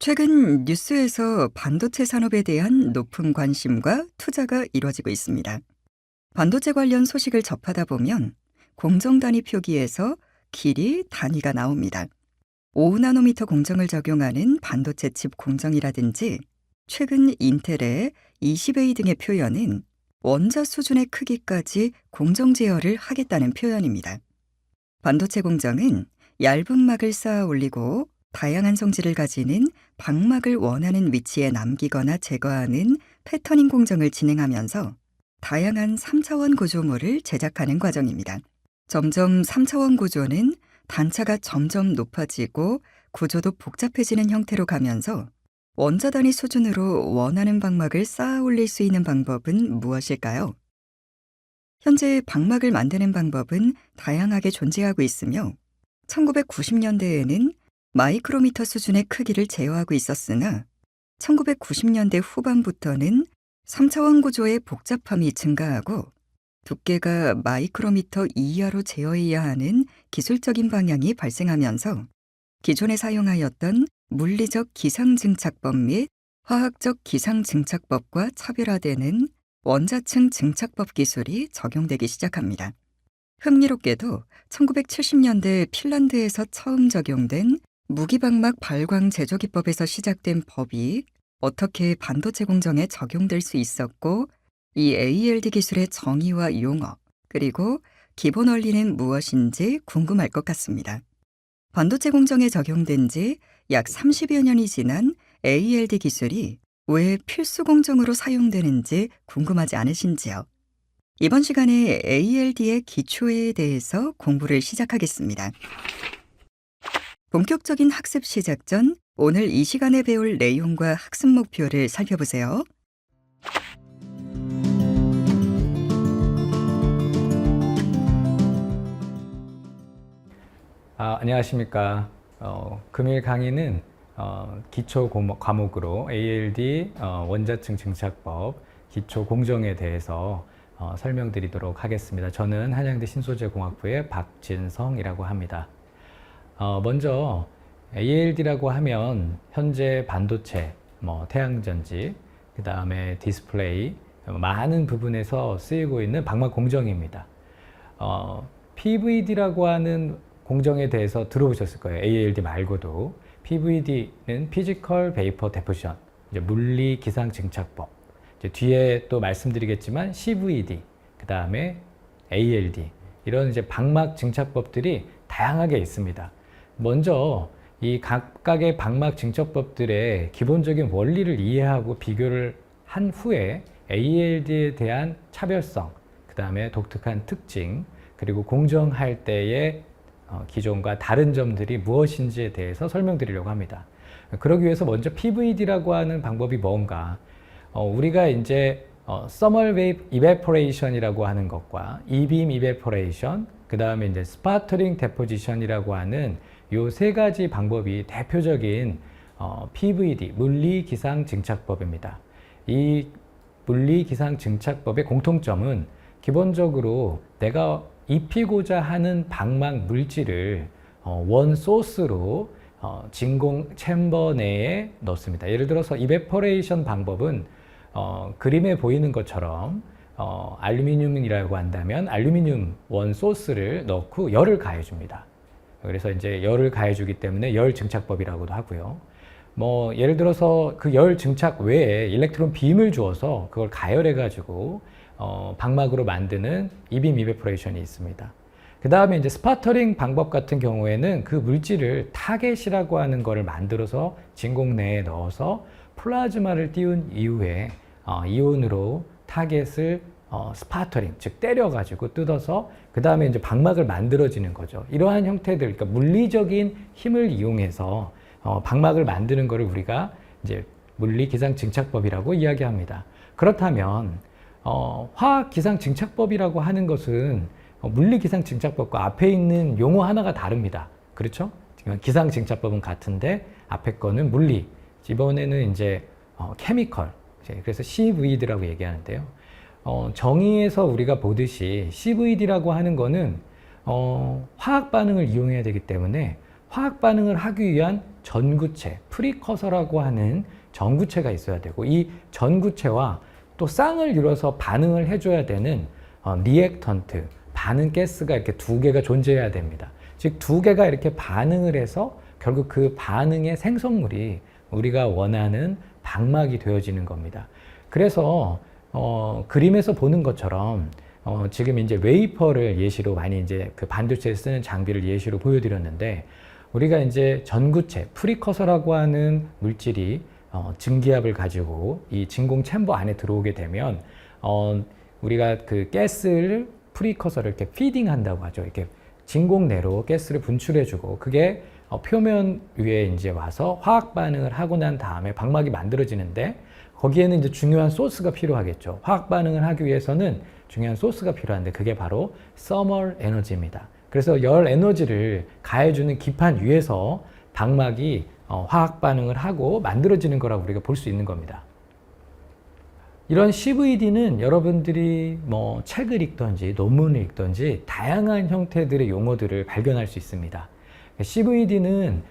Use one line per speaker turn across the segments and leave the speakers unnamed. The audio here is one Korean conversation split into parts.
최근 뉴스에서 반도체 산업에 대한 높은 관심과 투자가 이뤄지고 있습니다. 반도체 관련 소식을 접하다 보면 공정 단위 표기에서 길이 단위가 나옵니다. 5나노미터 공정을 적용하는 반도체 칩 공정이라든지 최근 인텔의 20A 등의 표현은 원자 수준의 크기까지 공정 제어를 하겠다는 표현입니다. 반도체 공정은 얇은 막을 쌓아 올리고 다양한 성질을 가지는 방막을 원하는 위치에 남기거나 제거하는 패터닝 공정을 진행하면서 다양한 3차원 구조물을 제작하는 과정입니다. 점점 3차원 구조는 단차가 점점 높아지고 구조도 복잡해지는 형태로 가면서 원자 단위 수준으로 원하는 방막을 쌓아 올릴 수 있는 방법은 무엇일까요? 현재 방막을 만드는 방법은 다양하게 존재하고 있으며 1990년대에는 마이크로미터 수준의 크기를 제어하고 있었으나 1990년대 후반부터는 3차원 구조의 복잡함이 증가하고 두께가 마이크로미터 이하로 제어해야 하는 기술적인 방향이 발생하면서 기존에 사용하였던 물리적 기상증착법 및 화학적 기상증착법과 차별화되는 원자층 증착법 기술이 적용되기 시작합니다. 흥미롭게도 1970년대 핀란드에서 처음 적용된 무기방막 발광 제조기법에서 시작된 법이 어떻게 반도체 공정에 적용될 수 있었고, 이 ALD 기술의 정의와 용어, 그리고 기본 원리는 무엇인지 궁금할 것 같습니다. 반도체 공정에 적용된 지 약 30여 년이 지난 ALD 기술이 왜 필수 공정으로 사용되는지 궁금하지 않으신지요? 이번 시간에 ALD의 기초에 대해서 공부를 시작하겠습니다. 본격적인 학습 시작 전 오늘 이 시간에 배울 내용과 학습 목표를 살펴보세요.
안녕하십니까. 금일 강의는 기초 과목으로 ALD 원자층 증착법 기초 공정에 대해서 설명드리도록 하겠습니다. 저는 한양대 신소재공학부의 박진성이라고 합니다. 먼저 ALD라고 하면 현재 반도체, 태양전지, 그 다음에 디스플레이 많은 부분에서 쓰이고 있는 방막 공정입니다. PVD라고 하는 공정에 대해서 들어보셨을 거예요. ALD 말고도 PVD는 피지컬 베이퍼 데포션, 물리 기상 증착법. 뒤에 또 말씀드리겠지만 CVD, 그 다음에 ALD 이런 이제 방막 증착법들이 다양하게 있습니다. 먼저 이 각각의 방막 증착법들의 기본적인 원리를 이해하고 비교를 한 후에 ALD에 대한 차별성, 그 다음에 독특한 특징, 그리고 공정할 때의 기존과 다른 점들이 무엇인지에 대해서 설명드리려고 합니다. 그러기 위해서 먼저 PVD라고 하는 방법이 뭔가, 우리가 이제 Thermal Evaporation이라고 하는 것과 E-beam Evaporation, 그 다음에 이제 Sputtering Deposition이라고 하는 요 세 가지 방법이 대표적인 PVD, 물리기상 증착법입니다. 이 물리기상 증착법의 공통점은 기본적으로 내가 입히고자 하는 방막 물질을 원 소스로 진공 챔버 내에 넣습니다. 예를 들어서 이베퍼레이션 방법은 그림에 보이는 것처럼 알루미늄이라고 한다면 알루미늄 원 소스를 넣고 열을 가해줍니다. 그래서 이제 열을 가해주기 때문에 열 증착법이라고도 하고요. 예를 들어서 그 열 증착 외에 일렉트론 빔을 주어서 그걸 가열해 가지고 방막으로 만드는 이빔 이베포레이션이 있습니다. 그 다음에 이제 스파터링 방법 같은 경우에는 그 물질을 타겟이라고 하는 거를 만들어서 진공 내에 넣어서 플라즈마를 띄운 이후에 이온으로 타겟을 스파터링, 즉 때려가지고 뜯어서 그 다음에 이제 방막을 만들어지는 거죠. 이러한 형태들, 그러니까 물리적인 힘을 이용해서 방막을 만드는 것을 우리가 이제 물리기상 증착법이라고 이야기합니다. 그렇다면 화학기상 증착법이라고 하는 것은 물리기상 증착법과 앞에 있는 용어 하나가 다릅니다. 그렇죠? 기상 증착법은 같은데 앞에 거는 물리, 이번에는 이제 케미컬, 그래서 CVD라고 얘기하는데요. 정의에서 우리가 보듯이 CVD라고 하는 거는 화학 반응을 이용해야 되기 때문에 화학 반응을 하기 위한 전구체, 프리커서라고 하는 전구체가 있어야 되고, 이 전구체와 또 쌍을 이뤄서 반응을 해줘야 되는 리액턴트, 반응 가스가 이렇게 두 개가 존재해야 됩니다. 즉 두 개가 이렇게 반응을 해서 결국 그 반응의 생성물이 우리가 원하는 방막이 되어지는 겁니다. 그래서 그림에서 보는 것처럼 지금 이제 웨이퍼를 예시로 많이 이제 그 반도체에 쓰는 장비를 예시로 보여드렸는데, 우리가 이제 전구체, 프리커서라고 하는 물질이 증기압을 가지고 이 진공 챔버 안에 들어오게 되면 우리가 그 가스를 프리커서를 이렇게 피딩한다고 하죠. 이렇게 진공 내로 가스를 분출해주고, 그게 표면 위에 이제 와서 화학 반응을 하고 난 다음에 방막이 만들어지는데, 거기에는 이제 중요한 소스가 필요하겠죠. 화학 반응을 하기 위해서는 중요한 소스가 필요한데, 그게 바로 서멀 에너지입니다. 그래서 열 에너지를 가해주는 기판 위에서 방막이 화학 반응을 하고 만들어지는 거라고 우리가 볼 수 있는 겁니다. 이런 CVD는 여러분들이 뭐 책을 읽던지 논문을 읽던지 다양한 형태들의 용어들을 발견할 수 있습니다. CVD는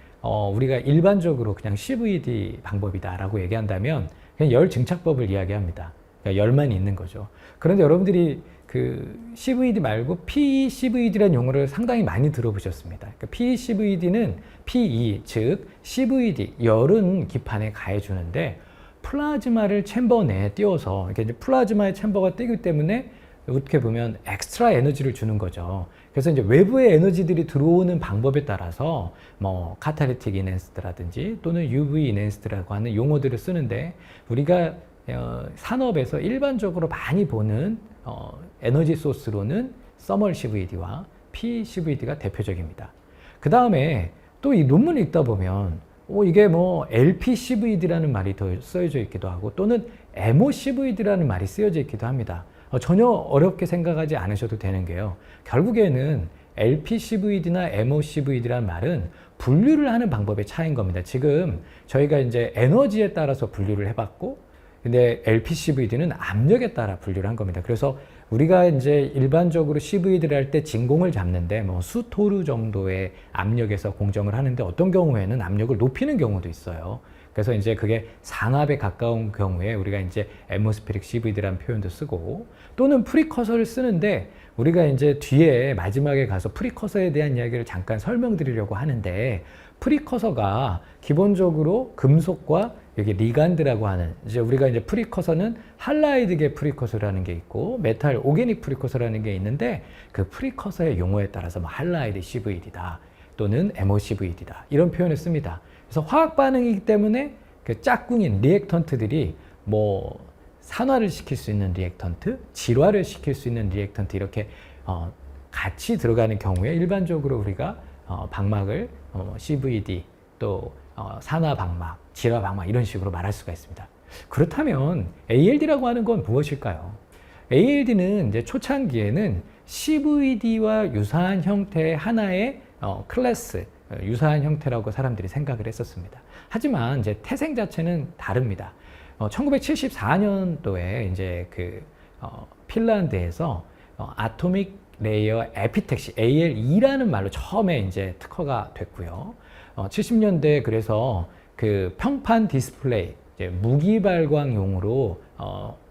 우리가 일반적으로 그냥 CVD 방법이다라고 얘기한다면 그냥 열 증착법을 이야기합니다. 그러니까 열만 있는 거죠. 그런데 여러분들이 그 CVD 말고 PECVD라는 용어를 상당히 많이 들어보셨습니다. 그러니까 PECVD는 PE, 즉 CVD, 열은 기판에 가해주는데, 플라즈마를 챔버 내에 띄워서, 이렇게 이제 플라즈마의 챔버가 뜨기 때문에 어떻게 보면 엑스트라 에너지를 주는 거죠. 그래서 이제 외부의 에너지들이 들어오는 방법에 따라서 뭐 카탈리틱 이넨스드라든지 또는 UV 이넨스드라고 하는 용어들을 쓰는데, 우리가 산업에서 일반적으로 많이 보는 에너지 소스로는 서멀 CVD와 PCVD가 대표적입니다. 그 다음에 또 이 논문을 읽다 보면 이게 뭐 LPCVD라는 말이 더 쓰여져 있기도 하고, 또는 MOCVD라는 말이 쓰여져 있기도 합니다. 전혀 어렵게 생각하지 않으셔도 되는 게요, 결국에는 LPCVD나 MOCVD라는 말은 분류를 하는 방법의 차이인 겁니다. 지금 저희가 이제 에너지에 따라서 분류를 해봤고, 근데 LPCVD는 압력에 따라 분류를 한 겁니다. 그래서 우리가 이제 일반적으로 CVD를 할 때 진공을 잡는데 뭐 수토르 정도의 압력에서 공정을 하는데, 어떤 경우에는 압력을 높이는 경우도 있어요. 그래서 이제 그게 상압에 가까운 경우에 우리가 이제 atmospheric CVD라는 표현도 쓰고, 또는 프리커서를 쓰는데, 우리가 이제 뒤에 마지막에 가서 프리커서에 대한 이야기를 잠깐 설명드리려고 하는데, 프리커서가 기본적으로 금속과 여기 리간드라고 하는, 이제 우리가 이제 프리커서는 할라이드계 프리커서라는 게 있고 메탈 오게닉 프리커서라는 게 있는데, 그 프리커서의 용어에 따라서 뭐 할라이드 CVD다 또는 MOCVD다 이런 표현을 씁니다. 그래서 화학 반응이기 때문에 그 짝꿍인 리액턴트들이 뭐 산화를 시킬 수 있는 리액턴트, 질화를 시킬 수 있는 리액턴트, 이렇게 같이 들어가는 경우에 일반적으로 우리가 방막을 CVD 또 산화 방막, 질화 방막 이런 식으로 말할 수가 있습니다. 그렇다면 ALD라고 하는 건 무엇일까요? ALD는 이제 초창기에는 CVD와 유사한 형태의 하나의 클래스, 유사한 형태라고 사람들이 생각을 했었습니다. 하지만 이제 태생 자체는 다릅니다. 1974년도에 이제 그 핀란드에서 아토믹 레이어 에피텍시 ALE라는 말로 처음에 이제 특허가 됐고요. 70년대 그래서 그 평판 디스플레이, 이제 무기 발광용으로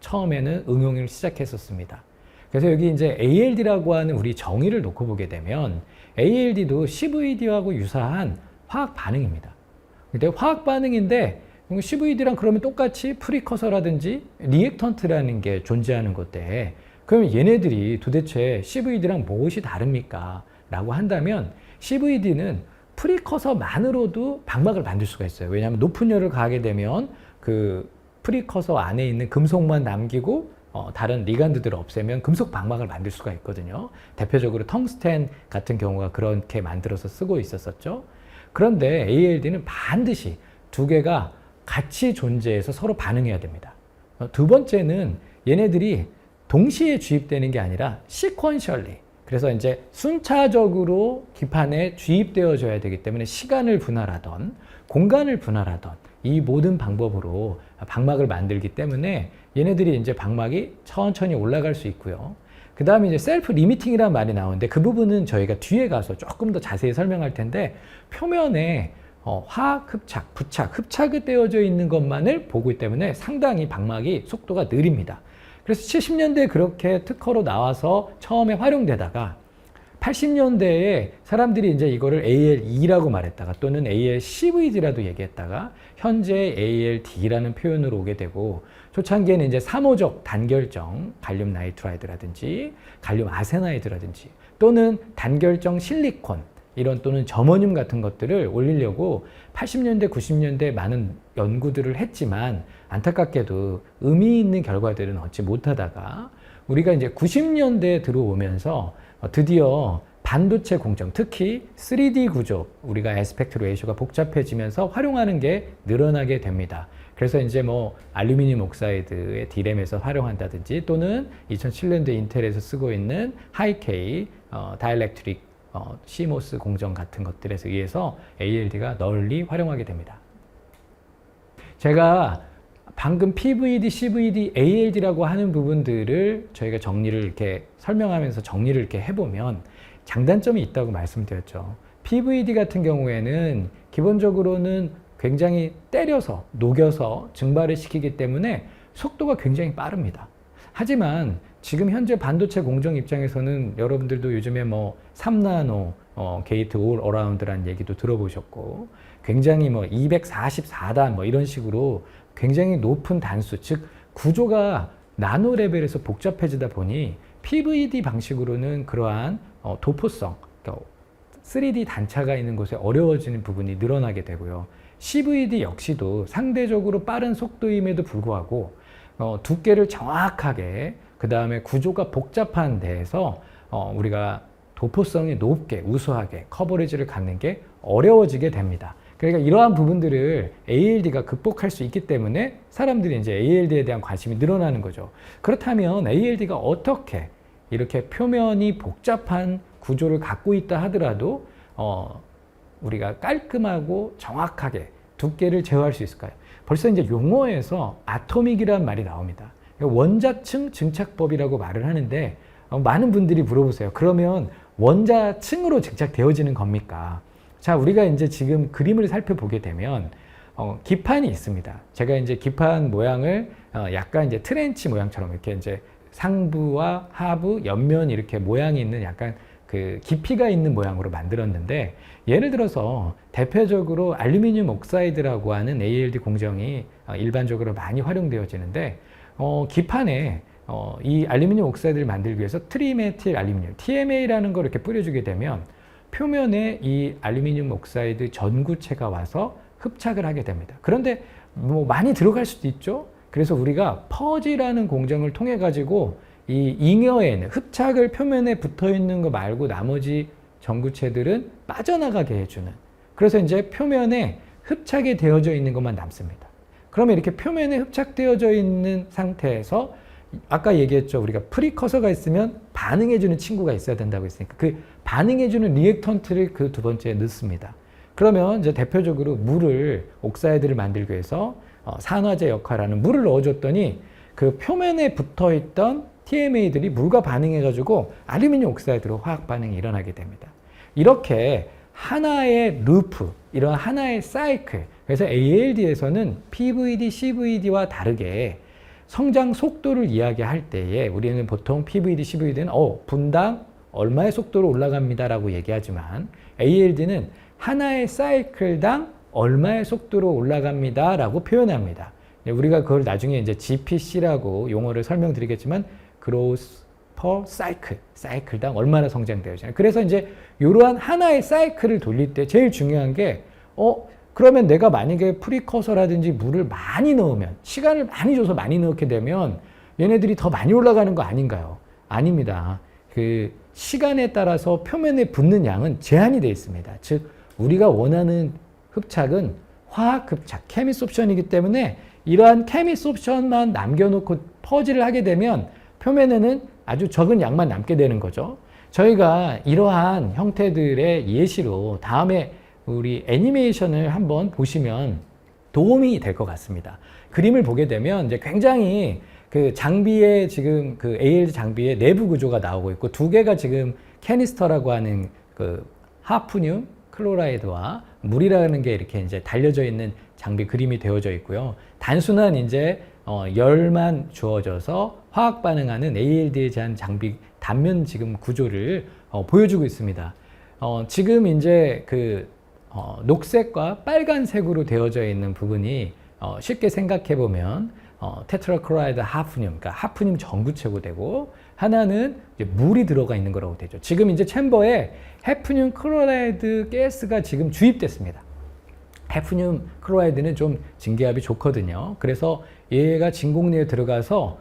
처음에는 응용을 시작했었습니다. 그래서 여기 이제 ALD라고 하는 우리 정의를 놓고 보게 되면 ALD도 CVD하고 유사한 화학 반응입니다. 근데 화학 반응인데 CVD랑 그러면 똑같이 프리커서라든지 리액턴트라는 게 존재하는 건데, 그러면 얘네들이 도대체 CVD랑 무엇이 다릅니까? 라고 한다면 CVD는 프리커서만으로도 방막을 만들 수가 있어요. 왜냐하면 높은 열을 가하게 되면 그 프리커서 안에 있는 금속만 남기고 다른 리간드들을 없애면 금속 방막을 만들 수가 있거든요. 대표적으로 텅스텐 같은 경우가 그렇게 만들어서 쓰고 있었었죠. 그런데 ALD는 반드시 두 개가 같이 존재해서 서로 반응해야 됩니다. 두 번째는 얘네들이 동시에 주입되는 게 아니라 시퀀셜리, 그래서 이제 순차적으로 기판에 주입되어져야 되기 때문에 시간을 분할하던 공간을 분할하던 이 모든 방법으로 방막을 만들기 때문에 얘네들이 이제 방막이 천천히 올라갈 수 있고요. 그 다음에 이제 셀프 리미팅이라는 말이 나오는데 그 부분은 저희가 뒤에 가서 조금 더 자세히 설명할 텐데 표면에 화학 흡착, 부착, 흡착이 되어져 있는 것만을 보고 있기 때문에 상당히 방막이 속도가 느립니다. 그래서 70년대에 그렇게 특허로 나와서 처음에 활용되다가 80년대에 사람들이 이제 이거를 ALE라고 말했다가 또는 ALCVD라도 얘기했다가 현재 ALD라는 표현으로 오게 되고 초창기에는 이제 3호적 단결정 갈륨 나이트라이드라든지 갈륨 아세나이드라든지 또는 단결정 실리콘 이런 또는 점원륨 같은 것들을 올리려고 80년대, 90년대 많은 연구들을 했지만 안타깝게도 의미 있는 결과들은 얻지 못하다가 우리가 이제 90년대에 들어오면서 드디어 반도체 공정, 특히 3D 구조, 우리가 애스펙트 레이쇼가 복잡해지면서 활용하는 게 늘어나게 됩니다. 그래서 이제 뭐 알루미늄 옥사이드의 D램에서 활용한다든지 또는 2007년도에 인텔에서 쓰고 있는 하이케이 다이엘렉트릭 CMOS 공정 같은 것들에서 의해서 ALD가 널리 활용하게 됩니다. 제가 방금 PVD, CVD, ALD라고 하는 부분들을 저희가 정리를 이렇게 설명하면서 정리를 이렇게 해보면 장단점이 있다고 말씀드렸죠. PVD 같은 경우에는 기본적으로는 굉장히 때려서 녹여서 증발을 시키기 때문에 속도가 굉장히 빠릅니다. 하지만 지금 현재 반도체 공정 입장에서는 여러분들도 요즘에 뭐 3나노 게이트 올 어라운드라는 얘기도 들어보셨고 굉장히 뭐 244단 뭐 이런 식으로 굉장히 높은 단수, 즉 구조가 나노 레벨에서 복잡해지다 보니 PVD 방식으로는 그러한 도포성, 그러니까 3D 단차가 있는 곳에 어려워지는 부분이 늘어나게 되고요. CVD 역시도 상대적으로 빠른 속도임에도 불구하고 두께를 정확하게 그 다음에 구조가 복잡한 데에서 우리가 도포성이 높게 우수하게 커버리지를 갖는 게 어려워지게 됩니다. 그러니까 이러한 부분들을 ALD가 극복할 수 있기 때문에 사람들이 이제 ALD에 대한 관심이 늘어나는 거죠. 그렇다면 ALD가 어떻게 이렇게 표면이 복잡한 구조를 갖고 있다 하더라도 우리가 깔끔하고 정확하게 두께를 제어할 수 있을까요? 벌써 이제 용어에서 아토믹이라는 말이 나옵니다. 원자층 증착법이라고 말을 하는데 많은 분들이 물어보세요. 그러면 원자층으로 증착되어지는 겁니까? 자, 우리가 이제 지금 그림을 살펴보게 되면 기판이 있습니다. 제가 이제 기판 모양을 약간 이제 트렌치 모양처럼 이렇게 이제 상부와 하부, 옆면 이렇게 모양이 있는 약간 그 깊이가 있는 모양으로 만들었는데 예를 들어서 대표적으로 알루미늄 옥사이드라고 하는 ALD 공정이 일반적으로 많이 활용되어지는데 기판에 이 알루미늄 옥사이드를 만들기 위해서 트리메틸 알루미늄, TMA라는 걸 이렇게 뿌려주게 되면 표면에 이 알루미늄 옥사이드 전구체가 와서 흡착을 하게 됩니다. 그런데 뭐 많이 들어갈 수도 있죠. 그래서 우리가 퍼지라는 공정을 통해 가지고 이 잉여에 있는 흡착을 표면에 붙어 있는 거 말고 나머지 전구체들은 빠져나가게 해주는, 그래서 이제 표면에 흡착이 되어져 있는 것만 남습니다. 그러면 이렇게 표면에 흡착되어져 있는 상태에서 아까 얘기했죠. 우리가 프리커서가 있으면 반응해주는 친구가 있어야 된다고 했으니까 그 반응해주는 리액턴트를 그 두 번째에 넣습니다. 그러면 이제 대표적으로 물을, 옥사이드를 만들기 위해서 산화제 역할하는 물을 넣어줬더니 그 표면에 붙어있던 TMA들이 물과 반응해가지고 알루미늄 옥사이드로 화학 반응이 일어나게 됩니다. 이렇게 하나의 루프, 이런 하나의 사이클, 그래서 ALD에서는 PVD, CVD와 다르게 성장 속도를 이야기할 때에 우리는 보통 PVD, CVD는 분당 얼마의 속도로 올라갑니다라고 얘기하지만 ALD는 하나의 사이클당 얼마의 속도로 올라갑니다라고 표현합니다. 우리가 그걸 나중에 이제 GPC라고 용어를 설명드리겠지만 Growth per Cycle, 사이클당 얼마나 성장되어지나. 그래서 이제 이러한 하나의 사이클을 돌릴 때 제일 중요한 게 그러면 내가 만약에 프리커서라든지 물을 많이 넣으면, 시간을 많이 줘서 많이 넣게 되면 얘네들이 더 많이 올라가는 거 아닌가요? 아닙니다. 그 시간에 따라서 표면에 붙는 양은 제한이 되어 있습니다. 즉 우리가 원하는 흡착은 화학 흡착, 케미소프션이기 때문에 이러한 케미소프션만 남겨놓고 퍼지를 하게 되면 표면에는 아주 적은 양만 남게 되는 거죠. 저희가 이러한 형태들의 예시로 다음에 우리 애니메이션을 한번 보시면 도움이 될 것 같습니다. 그림을 보게 되면 이제 굉장히 그 장비에 지금 그 ALD 장비의 내부 구조가 나오고 있고 두 개가 지금 캐니스터라고 하는 그 하프늄 클로라이드와 물이라는 게 이렇게 이제 달려져 있는 장비 그림이 되어져 있고요. 단순한 이제 열만 주어져서 화학 반응하는 ALD에 대한 장비 단면 지금 구조를 보여주고 있습니다. 지금 이제 그 녹색과 빨간색으로 되어져 있는 부분이 쉽게 생각해 보면 테트라클로라이드 하프늄, 그러니까 하프늄 전구체고 되고 하나는 이제 물이 들어가 있는 거라고 되죠. 지금 이제 챔버에 해프늄 클로라이드 가스가 지금 주입됐습니다. 해프늄 클로라이드는 좀 증기압이 좋거든요. 그래서 얘가 진공리에 들어가서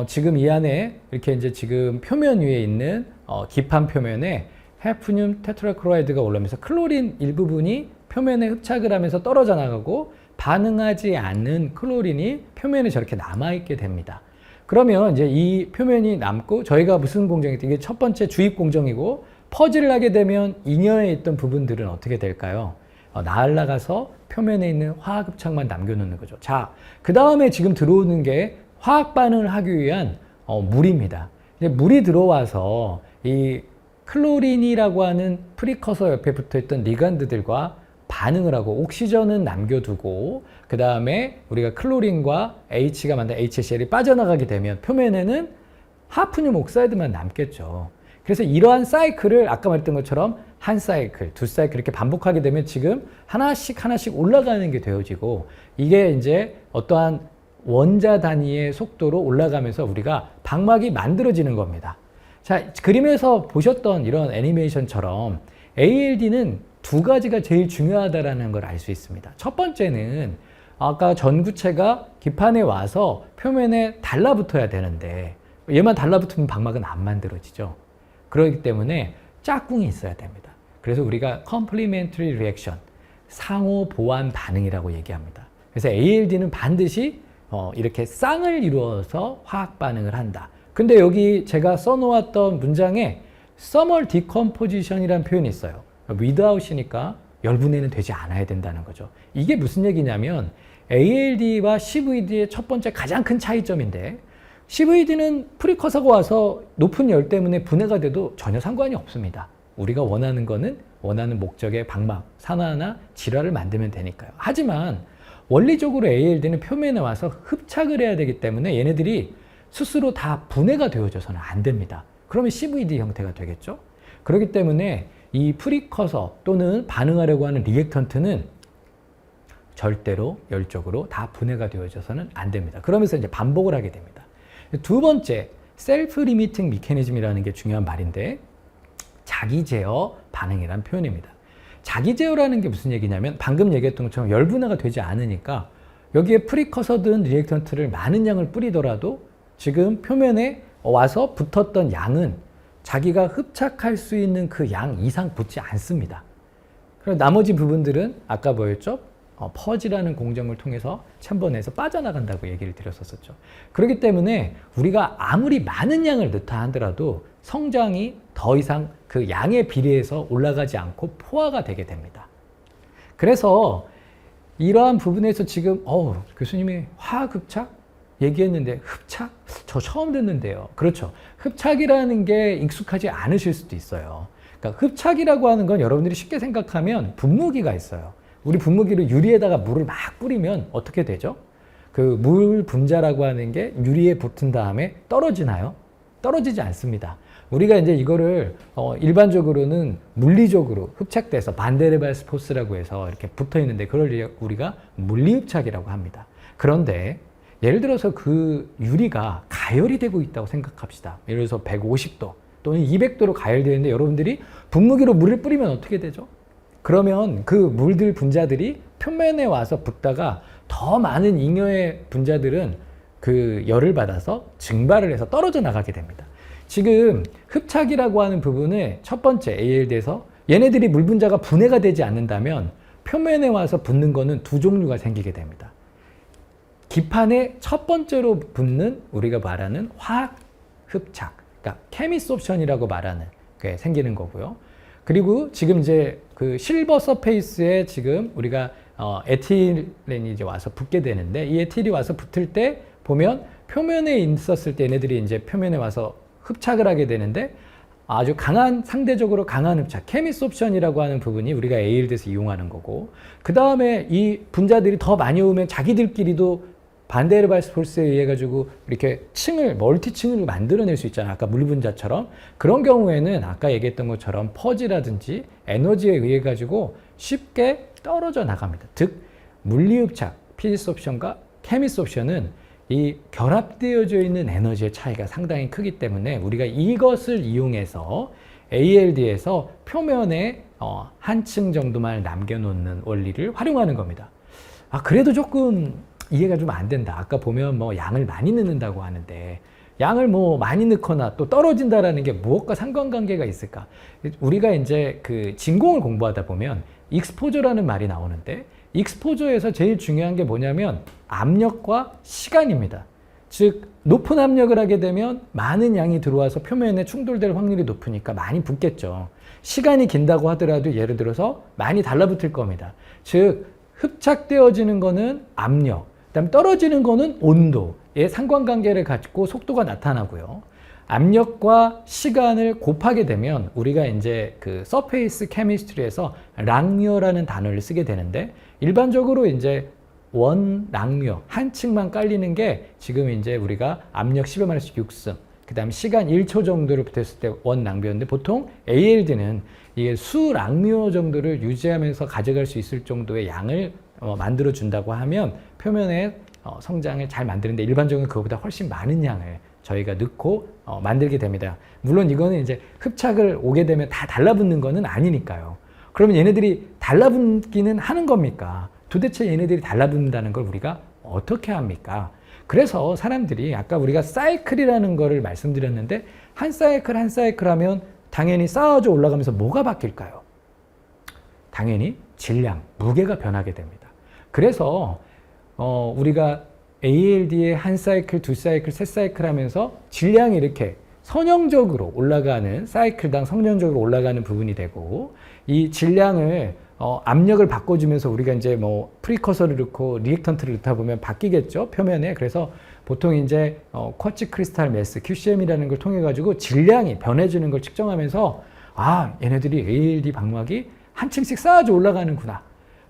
지금 이 안에 이렇게 이제 지금 표면 위에 있는 기판 표면에 해프늄 테트라클로라이드가 올라오면서 클로린 일부분이 표면에 흡착을 하면서 떨어져 나가고 반응하지 않는 클로린이 표면에 저렇게 남아있게 됩니다. 그러면 이제 이 표면이 남고 저희가 무슨 공정이 이게 첫 번째 주입 공정이고 퍼즐을 하게 되면 잉여에 있던 부분들은 어떻게 될까요? 날아가서 표면에 있는 화학 흡착만 남겨놓는 거죠. 자, 그 다음에 지금 들어오는 게 화학 반응을 하기 위한 물입니다. 이제 물이 들어와서 이 클로린이라고 하는 프리커서 옆에 붙어있던 리간드들과 반응을 하고 옥시전은 남겨두고 그 다음에 우리가 클로린과 H가 만든 HCl이 빠져나가게 되면 표면에는 하프늄 옥사이드만 남겠죠. 그래서 이러한 사이클을 아까 말했던 것처럼 한 사이클, 두 사이클 이렇게 반복하게 되면 지금 하나씩 올라가는 게 되어지고 이게 이제 어떠한 원자 단위의 속도로 올라가면서 우리가 방막이 만들어지는 겁니다. 자, 그림에서 보셨던 이런 애니메이션처럼 ALD는 두 가지가 제일 중요하다는 걸 알 수 있습니다. 첫 번째는 아까 전구체가 기판에 와서 표면에 달라붙어야 되는데 얘만 달라붙으면 방막은 안 만들어지죠. 그렇기 때문에 짝꿍이 있어야 됩니다. 그래서 우리가 complementary reaction, 상호 보완 반응이라고 얘기합니다. 그래서 ALD는 반드시 이렇게 쌍을 이루어서 화학 반응을 한다. 근데 여기 제가 써놓았던 문장에 thermal decomposition이라는 표현이 있어요. without이니까 열분해는 되지 않아야 된다는 거죠. 이게 무슨 얘기냐면 ALD와 CVD의 첫 번째 가장 큰 차이점인데 CVD는 프리커서가 와서 높은 열 때문에 분해가 돼도 전혀 상관이 없습니다. 우리가 원하는 거는 원하는 목적의 방막, 산화나 질화를 만들면 되니까요. 하지만 원리적으로 ALD는 표면에 와서 흡착을 해야 되기 때문에 얘네들이 스스로 다 분해가 되어져서는 안 됩니다. 그러면 CVD 형태가 되겠죠? 그렇기 때문에 이 프리커서 또는 반응하려고 하는 리액턴트는 절대로 열적으로 다 분해가 되어져서는 안 됩니다. 그러면서 이제 반복을 하게 됩니다. 두 번째, 셀프 리미팅 미케니즘이라는 게 중요한 말인데 자기 제어 반응이라는 표현입니다. 자기 제어라는 게 무슨 얘기냐면 방금 얘기했던 것처럼 열 분해가 되지 않으니까 여기에 프리커서든 리액턴트를 많은 양을 뿌리더라도 지금 표면에 와서 붙었던 양은 자기가 흡착할 수 있는 그 양 이상 붙지 않습니다. 그리고 나머지 부분들은 아까 뭐였죠? 퍼지라는 공정을 통해서 챔버 내에서 빠져나간다고 얘기를 드렸었죠. 그렇기 때문에 우리가 아무리 많은 양을 넣다 하더라도 성장이 더 이상 그 양에 비례해서 올라가지 않고 포화가 되게 됩니다. 그래서 이러한 부분에서 지금 교수님이 화학 흡착 얘기했는데 흡착? 저 처음 듣는데요. 그렇죠. 흡착이라는 게 익숙하지 않으실 수도 있어요. 그러니까 흡착이라고 하는 건 여러분들이 쉽게 생각하면 분무기가 있어요. 우리 분무기를 유리에다가 물을 막 뿌리면 어떻게 되죠? 그 물 분자라고 하는 게 유리에 붙은 다음에 떨어지나요? 떨어지지 않습니다. 우리가 이제 이거를 일반적으로는 물리적으로 흡착돼서 반데르발스 포스라고 해서 이렇게 붙어 있는데 그걸 우리가 물리흡착이라고 합니다. 그런데 예를 들어서 그 유리가 가열이 되고 있다고 생각합시다. 예를 들어서 150도 또는 200도로 가열되어 있는데 여러분들이 분무기로 물을 뿌리면 어떻게 되죠? 그러면 그 물들 분자들이 표면에 와서 붙다가 더 많은 잉여의 분자들은 그 열을 받아서 증발을 해서 떨어져 나가게 됩니다. 지금 흡착이라고 하는 부분의 첫 번째 ALD에서 얘네들이 물 분자가 분해가 되지 않는다면 표면에 와서 붙는 거는 두 종류가 생기게 됩니다. 기판에 첫 번째로 붙는 우리가 말하는 화학 흡착, 그러니까 케미소션이라고 말하는 게 생기는 거고요. 그리고 지금 이제 그 실버 서페이스에 지금 우리가 에틸렌이 이제 와서 붙게 되는데 이 에틸이 와서 붙을 때 보면 표면에 있었을 때 얘네들이 이제 표면에 와서 흡착을 하게 되는데 아주 강한, 상대적으로 강한 흡착, 케미소프션이라고 하는 부분이 우리가 ALD에서 이용하는 거고, 그 다음에 이 분자들이 더 많이 오면 자기들끼리도 반데르발스 포스에 의해 가지고 이렇게 층을, 멀티층을 만들어낼 수 있잖아요. 아까 물 분자처럼. 그런 경우에는 아까 얘기했던 것처럼 퍼지라든지 에너지에 의해 가지고 쉽게 떨어져 나갑니다. 즉 물리흡착, 피지소프션과 케미소프션은 이 결합되어져 있는 에너지의 차이가 상당히 크기 때문에 우리가 이것을 이용해서 ALD에서 표면에 한 층 정도만 남겨놓는 원리를 활용하는 겁니다. 그래도 조금 이해가 좀 안 된다. 아까 보면 뭐 양을 많이 넣는다고 하는데 양을 뭐 많이 넣거나 또 떨어진다라는 게 무엇과 상관관계가 있을까? 우리가 이제 그 진공을 공부하다 보면 익스포저라는 말이 나오는데, 익스포저에서 제일 중요한 게 뭐냐면 압력과 시간입니다. 즉 높은 압력을 하게 되면 많은 양이 들어와서 표면에 충돌될 확률이 높으니까 많이 붙겠죠. 시간이 긴다고 하더라도 예를 들어서 많이 달라붙을 겁니다. 즉 흡착되어지는 거는 압력, 그다음 떨어지는 거는 온도의 상관관계를 갖고 속도가 나타나고요. 압력과 시간을 곱하게 되면 우리가 이제 그 서페이스 케미스트리에서 랑묘라는 단어를 쓰게 되는데, 일반적으로 이제 원 랑묘 한 층만 깔리는 게 지금 이제 우리가 압력 10-6승, 그 다음 시간 1초 정도를 붙였을 때 원 랑묘인데, 보통 ALD는 이게 수 랑묘 정도를 유지하면서 가져갈 수 있을 정도의 양을 만들어 준다고 하면 표면의 성장을 잘 만드는데, 일반적으로 그거보다 훨씬 많은 양을 저희가 넣고 만들게 됩니다. 물론 이거는 이제 흡착을 오게 되면 다 달라붙는 거는 아니니까요. 그러면 얘네들이 달라붙기는 하는 겁니까? 도대체 얘네들이 달라붙는다는 걸 우리가 어떻게 합니까? 그래서 사람들이 아까 우리가 사이클이라는 거를 말씀드렸는데, 한 사이클 한 사이클 하면 당연히 쌓아져 올라가면서 뭐가 바뀔까요? 당연히 질량, 무게가 변하게 됩니다. 그래서 우리가 ALD의 한 사이클, 두 사이클, 세 사이클 하면서 질량이 이렇게 선형적으로 올라가는, 사이클당 선형적으로 올라가는 부분이 되고, 이 질량을 압력을 바꿔주면서 우리가 이제 뭐 프리커서를 넣고 리액턴트를 넣다 보면 바뀌겠죠, 표면에. 그래서 보통 이제 쿼츠 크리스탈 매스, QCM이라는 걸 통해 가지고 질량이 변해지는 걸 측정하면서 얘네들이 ALD 방막이 한 층씩 쌓아져 올라가는구나.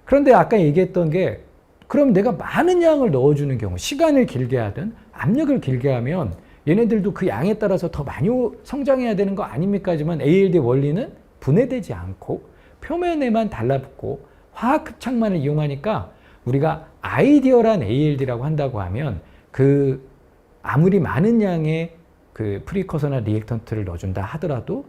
그런데 아까 얘기했던 게, 그럼 내가 많은 양을 넣어주는 경우, 시간을 길게 하든 압력을 길게 하면 얘네들도 그 양에 따라서 더 많이 성장해야 되는 거 아닙니까? 하지만 ALD 원리는 분해되지 않고 표면에만 달라붙고 화학 흡착만을 이용하니까, 우리가 아이디어란 ALD라고 한다고 하면 그 아무리 많은 양의 그 프리커서나 리액턴트를 넣어준다 하더라도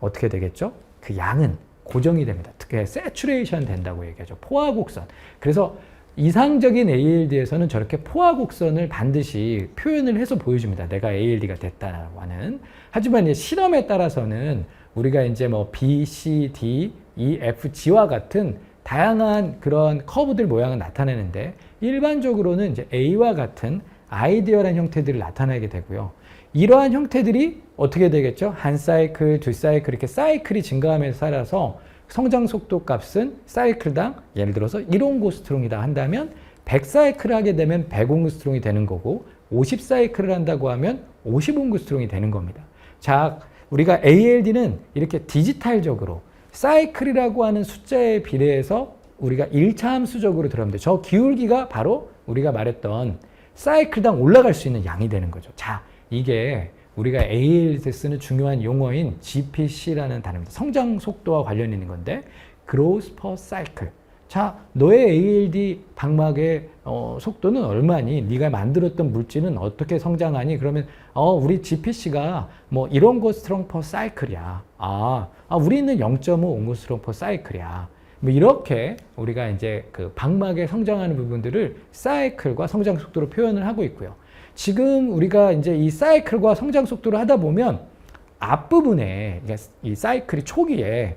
어떻게 되겠죠? 그 양은 고정이 됩니다. 특히 세츄레이션 된다고 얘기하죠. 포화곡선. 그래서 이상적인 ALD에서는 저렇게 포화곡선을 반드시 표현을 해서 보여줍니다. 내가 ALD가 됐다라고 하는. 하지만 이제 실험에 따라서는 우리가 이제 뭐 B, C, D, E, F, G와 같은 다양한 그런 커브들 모양을 나타내는데, 일반적으로는 이제 A와 같은 아이디어란 형태들을 나타내게 되고요. 이러한 형태들이 어떻게 되겠죠? 한 사이클, 두 사이클, 이렇게 사이클이 증가하면서 따라서 성장 속도 값은 사이클당 예를 들어서 1옹고스트롱이다 한다면 100사이클을 하게 되면 100옹고스트롱이 되는 거고, 50사이클을 한다고 하면 50옹고스트롱이 되는 겁니다. 자, 우리가 ALD는 이렇게 디지털적으로 사이클이라고 하는 숫자에 비례해서 우리가 1차 함수적으로 들어갑니다. 저 기울기가 바로 우리가 말했던 사이클당 올라갈 수 있는 양이 되는 거죠. 자, 이게 우리가 ALD에 쓰는 중요한 용어인 GPC라는 단어입니다. 성장 속도와 관련 있는 건데, Growth per Cycle. 자, 너의 ALD 방막의 속도는 얼마니? 네가 만들었던 물질은 어떻게 성장하니? 그러면 우리 GPC가 뭐 1옹고스트롱 per cycle이야. 우리는 0.5옹고스트롱 per cycle이야. 뭐 이렇게 우리가 이제 그 방막에 성장하는 부분들을 사이클과 성장 속도로 표현을 하고 있고요. 지금 우리가 이제 이 사이클과 성장 속도를 하다 보면 앞부분에 이 사이클이 초기에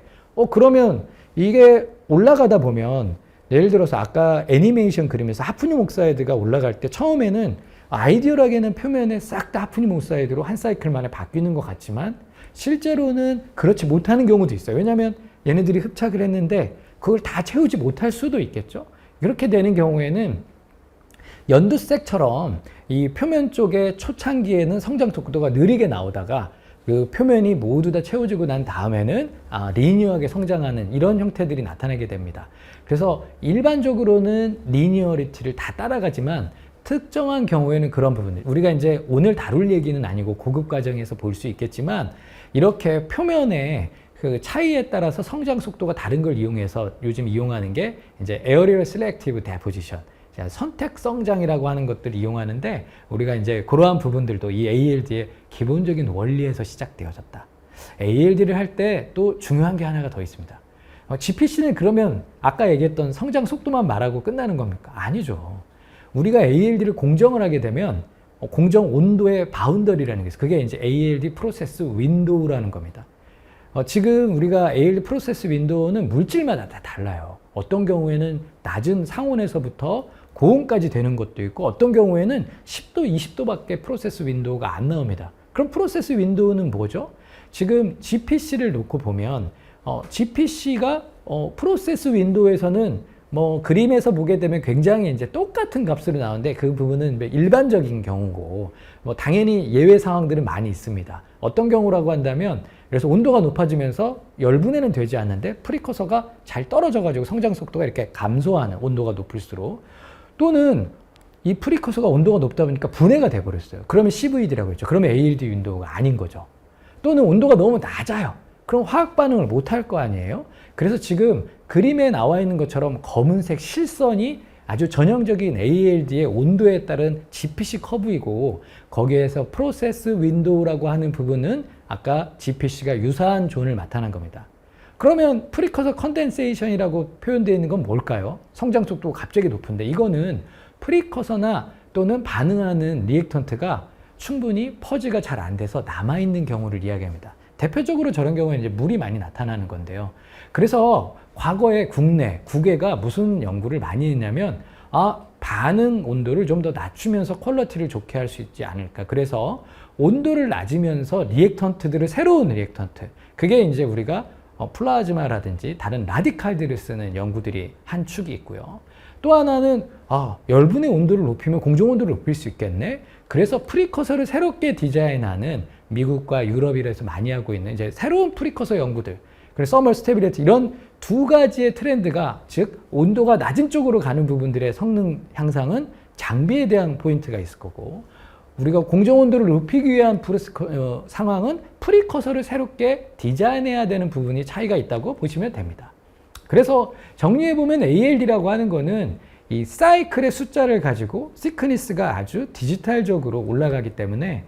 그러면 이게 올라가다 보면, 예를 들어서 아까 애니메이션 그리면서 하프늄 옥사이드가 올라갈 때 처음에는 아이디어하게는 표면에 싹 다 하프늄 옥사이드로 한 사이클 만에 바뀌는 것 같지만 실제로는 그렇지 못하는 경우도 있어요. 왜냐하면 얘네들이 흡착을 했는데 그걸 다 채우지 못할 수도 있겠죠. 이렇게 되는 경우에는 연두색처럼 이 표면 쪽에 초창기에는 성장 속도가 느리게 나오다가 그 표면이 모두 다 채워지고 난 다음에는 리니어하게 성장하는 이런 형태들이 나타나게 됩니다. 그래서 일반적으로는 리니어리티를 다 따라가지만 특정한 경우에는 그런 부분들, 우리가 이제 오늘 다룰 얘기는 아니고 고급 과정에서 볼 수 있겠지만 이렇게 표면에 그 차이에 따라서 성장 속도가 다른 걸 이용해서 요즘 이용하는 게 이제 에어리얼 셀렉티브 데포지션, 선택 성장이라고 하는 것들을 이용하는데 우리가 이제 그러한 부분들도 이 ALD의 기본적인 원리에서 시작되어졌다. ALD를 할 때 또 중요한 게 하나가 더 있습니다. GPC는 그러면 아까 얘기했던 성장 속도만 말하고 끝나는 겁니까? 아니죠. 우리가 ALD를 공정을 하게 되면 공정 온도의 바운더리라는 게 있어요. 그게 이제 ALD 프로세스 윈도우라는 겁니다. 지금 우리가 ALD 프로세스 윈도우는 물질마다 다 달라요. 어떤 경우에는 낮은 상온에서부터 고온까지 되는 것도 있고 어떤 경우에는 10도, 20도밖에 프로세스 윈도우가 안 나옵니다. 그럼 프로세스 윈도우는 뭐죠? 지금 GPC를 놓고 보면 GPC가 프로세스 윈도우에서는 뭐 그림에서 보게 되면 굉장히 이제 똑같은 값으로 나오는데 그 부분은 일반적인 경우고 뭐 당연히 예외 상황들은 많이 있습니다. 어떤 경우라고 한다면 그래서 온도가 높아지면서 열분해는 되지 않는데 프리커서가 잘 떨어져 가지고 성장 속도가 이렇게 감소하는, 온도가 높을수록, 또는 이 프리커서가 온도가 높다 보니까 분해가 돼 버렸어요. 그러면 CVD라고 했죠. 그러면 ALD 윈도우가 아닌 거죠. 또는 온도가 너무 낮아요. 그럼 화학 반응을 못 할 거 아니에요? 그래서 지금 그림에 나와 있는 것처럼 검은색 실선이 아주 전형적인 ALD의 온도에 따른 GPC 커브이고 거기에서 프로세스 윈도우라고 하는 부분은 아까 GPC가 유사한 존을 나타난 겁니다. 그러면 프리커서 컨덴세이션이라고 표현되어 있는 건 뭘까요? 성장 속도가 갑자기 높은데 이거는 프리커서나 또는 반응하는 리액턴트가 충분히 퍼지가 잘 안 돼서 남아있는 경우를 이야기합니다. 대표적으로 저런 경우에 이제 물이 많이 나타나는 건데요. 그래서 과거에 국외가 무슨 연구를 많이 했냐면 반응 온도를 좀 더 낮추면서 퀄리티를 좋게 할 수 있지 않을까. 그래서 온도를 낮으면서 리액턴트들을, 새로운 리액턴트, 그게 이제 우리가 플라즈마라든지 다른 라디칼들을 쓰는 연구들이 한 축이 있고요. 또 하나는 열분의 온도를 높이면 공정 온도를 높일 수 있겠네. 그래서 프리커서를 새롭게 디자인하는 미국과 유럽이라서 많이 하고 있는 이제 새로운 프리커서 연구들, 그래서 서멀 스테빌리티, 이런 두 가지의 트렌드가, 즉 온도가 낮은 쪽으로 가는 부분들의 성능 향상은 장비에 대한 포인트가 있을 거고, 우리가 공정 온도를 높이기 위한 상황은 프리커서를 새롭게 디자인해야 되는 부분이 차이가 있다고 보시면 됩니다. 그래서 정리해보면 ALD라고 하는 거는 이 사이클의 숫자를 가지고 시크니스가 아주 디지털적으로 올라가기 때문에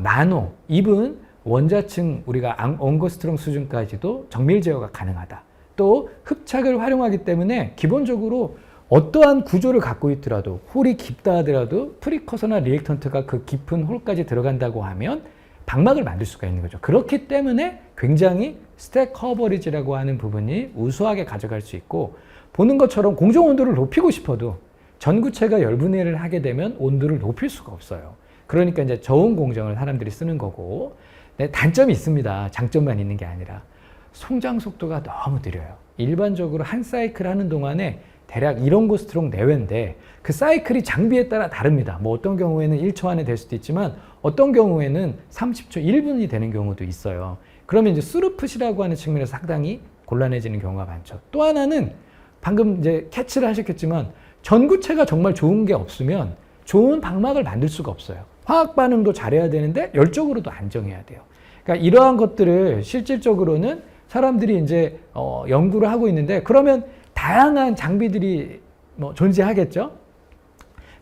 나노, 이븐 원자층 우리가 엉거스트롱 수준까지도 정밀 제어가 가능하다. 또 흡착을 활용하기 때문에 기본적으로 어떠한 구조를 갖고 있더라도, 홀이 깊다 하더라도 프리커서나 리액턴트가 그 깊은 홀까지 들어간다고 하면 방막을 만들 수가 있는 거죠. 그렇기 때문에 굉장히 스택 커버리지라고 하는 부분이 우수하게 가져갈 수 있고, 보는 것처럼 공정 온도를 높이고 싶어도 전구체가 열분해를 하게 되면 온도를 높일 수가 없어요. 그러니까 이제 저온 공정을 사람들이 쓰는 거고, 네, 단점이 있습니다. 장점만 있는 게 아니라 성장 속도가 너무 느려요. 일반적으로 한 사이클 하는 동안에 대략 1옹고스트롱 내외인데 그 사이클이 장비에 따라 다릅니다. 뭐 어떤 경우에는 1초 안에 될 수도 있지만 어떤 경우에는 30초, 1분이 되는 경우도 있어요. 그러면 이제 스루풋이라고 하는 측면에서 상당히 곤란해지는 경우가 많죠. 또 하나는 방금 이제 캐치를 하셨겠지만 전구체가 정말 좋은 게 없으면 좋은 방막을 만들 수가 없어요. 화학 반응도 잘해야 되는데 열적으로도 안정해야 돼요. 그러니까 이러한 것들을 실질적으로는 사람들이 이제 연구를 하고 있는데, 그러면 다양한 장비들이 뭐 존재하겠죠.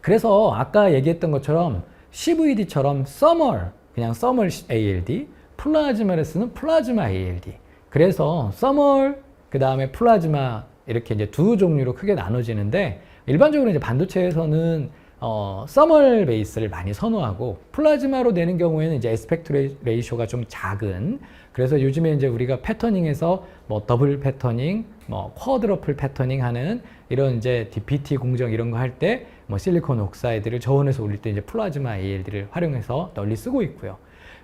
그래서 아까 얘기했던 것처럼 CVD처럼 그냥 서멀 ALD, 플라즈마를 쓰는 플라즈마 ALD. 그래서 서멀 그 다음에 플라즈마, 이렇게 이제 두 종류로 크게 나눠지는데, 일반적으로 이제 반도체에서는 서멀 베이스를 많이 선호하고, 플라즈마로 내는 경우에는 이제 에스펙트 레이쇼가 좀 작은, 그래서 요즘에 이제 우리가 패터닝에서 뭐 더블 패터닝, 뭐 쿼드러플 패터닝 하는 이런 이제 DPT 공정 이런 거 할 때 뭐 실리콘 옥사이드를 저온에서 올릴 때 이제 플라즈마 ALD를 활용해서 널리 쓰고 있고요.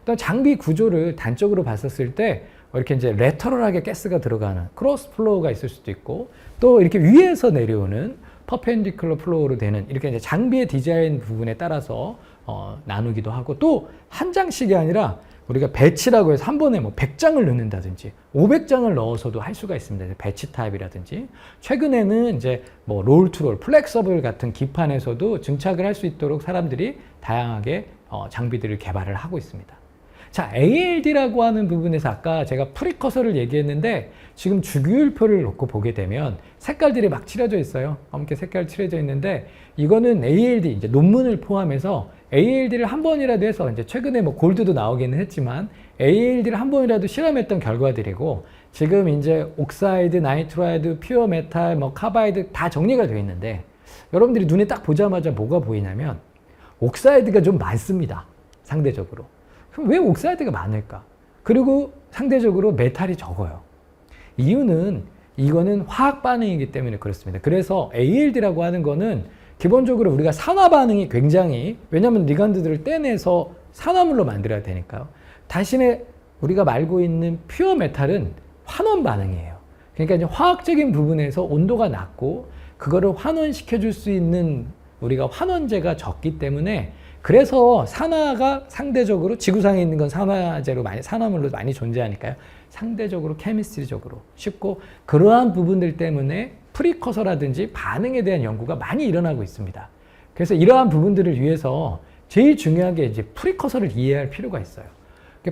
또 장비 구조를 단적으로 봤었을 때 이렇게 이제 레터럴하게 가스가 들어가는 크로스 플로우가 있을 수도 있고, 또 이렇게 위에서 내려오는 퍼펜디큘러 플로우로 되는 이렇게 이제 장비의 디자인 부분에 따라서 나누기도 하고 또 한 장씩이 아니라 우리가 배치라고 해서 한 번에 뭐 100장을 넣는다든지 500장을 넣어서도 할 수가 있습니다. 배치 타입이라든지 최근에는 이제 뭐 롤투롤, 플렉서블 같은 기판에서도 증착을 할 수 있도록 사람들이 다양하게 장비들을 개발을 하고 있습니다. 자, ALD라고 하는 부분에서 아까 제가 프리커서를 얘기했는데 지금 주기율표를 놓고 보게 되면 색깔들이 막 칠해져 있어요. 검게 색깔 칠해져 있는데 이거는 ALD 이제 논문을 포함해서 ALD를 한 번이라도 해서 이제 최근에 뭐 골드도 나오기는 했지만 ALD를 한 번이라도 실험했던 결과들이고 지금 이제 옥사이드, 나이트라이드, 퓨어 메탈, 뭐 카바이드 다 정리가 되어 있는데 여러분들이 눈에 딱 보자마자 뭐가 보이냐면 옥사이드가 좀 많습니다. 상대적으로. 그럼 왜 옥사이드가 많을까? 그리고 상대적으로 메탈이 적어요. 이유는 이거는 화학 반응이기 때문에 그렇습니다. 그래서 ALD라고 하는 거는 기본적으로 우리가 산화 반응이 굉장히 왜냐하면 리간드들을 떼내서 산화물로 만들어야 되니까요. 대신에 우리가 말고 있는 퓨어 메탈은 환원 반응이에요. 그러니까 이제 화학적인 부분에서 온도가 낮고 그거를 환원시켜 줄 수 있는 우리가 환원제가 적기 때문에 그래서 산화가 상대적으로 지구상에 있는 건 산화제로 많이 산화물로 많이 존재하니까요. 상대적으로 케미스트리적으로 쉽고 그러한 부분들 때문에 프리커서라든지 반응에 대한 연구가 많이 일어나고 있습니다. 그래서 이러한 부분들을 위해서 제일 중요한 게 이제 프리커서를 이해할 필요가 있어요.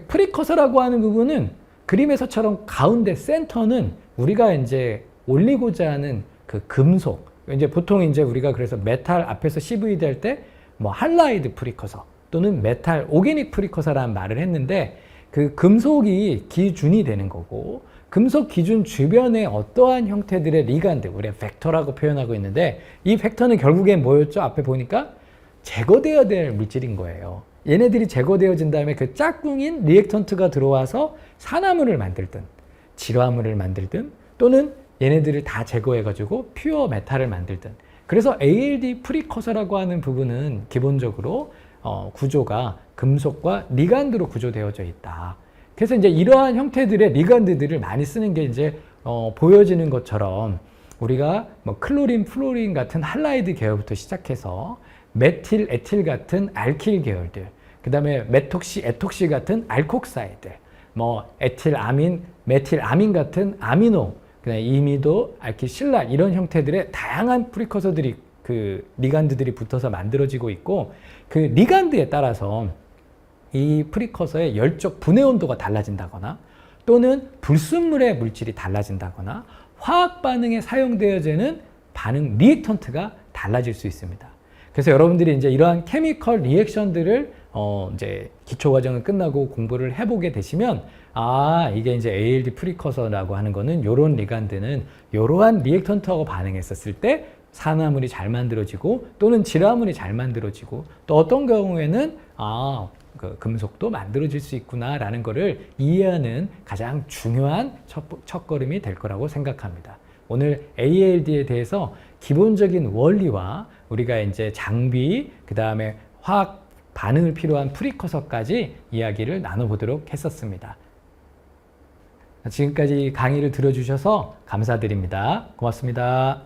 프리커서라고 하는 부분은 그림에서처럼 가운데 센터는 우리가 이제 올리고자 하는 그 금속 이제 보통 이제 우리가 그래서 메탈 앞에서 CVD 할 때 뭐 할라이드 프리커서 또는 메탈 오게닉 프리커서라는 말을 했는데 그 금속이 기준이 되는 거고 금속 기준 주변에 어떠한 형태들의 리간드 우리가 벡터라고 표현하고 있는데 이 벡터는 결국엔 뭐였죠? 앞에 보니까 제거되어야 될 물질인 거예요. 얘네들이 제거되어진 다음에 그 짝꿍인 리액턴트가 들어와서 산화물을 만들든 질화물을 만들든 또는 얘네들을 다 제거해가지고 퓨어 메탈을 만들든 그래서 ALD 프리커서라고 하는 부분은 기본적으로 구조가 금속과 리간드로 구조되어져 있다. 그래서 이제 이러한 형태들의 리간드들을 많이 쓰는 게 이제 보여지는 것처럼 우리가 뭐 클로린, 플로린 같은 할라이드 계열부터 시작해서 메틸, 에틸 같은 알킬 계열들, 그 다음에 메톡시, 에톡시 같은 알콕사이드, 뭐 에틸아민, 메틸아민 같은 아미노, 그다음에 이미도, 알키실라 이런 형태들의 다양한 프리커서들이 그 리간드들이 붙어서 만들어지고 있고 그 리간드에 따라서 이 프리커서의 열적 분해 온도가 달라진다거나 또는 불순물의 물질이 달라진다거나 화학 반응에 사용되어지는 반응 리액턴트가 달라질 수 있습니다. 그래서 여러분들이 이제 이러한 케미컬 리액션들을 이제 기초 과정을 끝나고 공부를 해보게 되시면 이게 이제 ALD 프리커서라고 하는 거는 요런 리간드는 요러한 리액턴트하고 반응했었을 때 산화물이 잘 만들어지고 또는 질화물이 잘 만들어지고 또 어떤 경우에는 그 금속도 만들어질 수 있구나라는 거를 이해하는 가장 중요한 첫걸음이 될 거라고 생각합니다. 오늘 ALD에 대해서 기본적인 원리와 우리가 이제 장비, 그 다음에 화학 반응을 필요한 프리커서까지 이야기를 나눠보도록 했었습니다. 지금까지 강의를 들어주셔서 감사드립니다. 고맙습니다.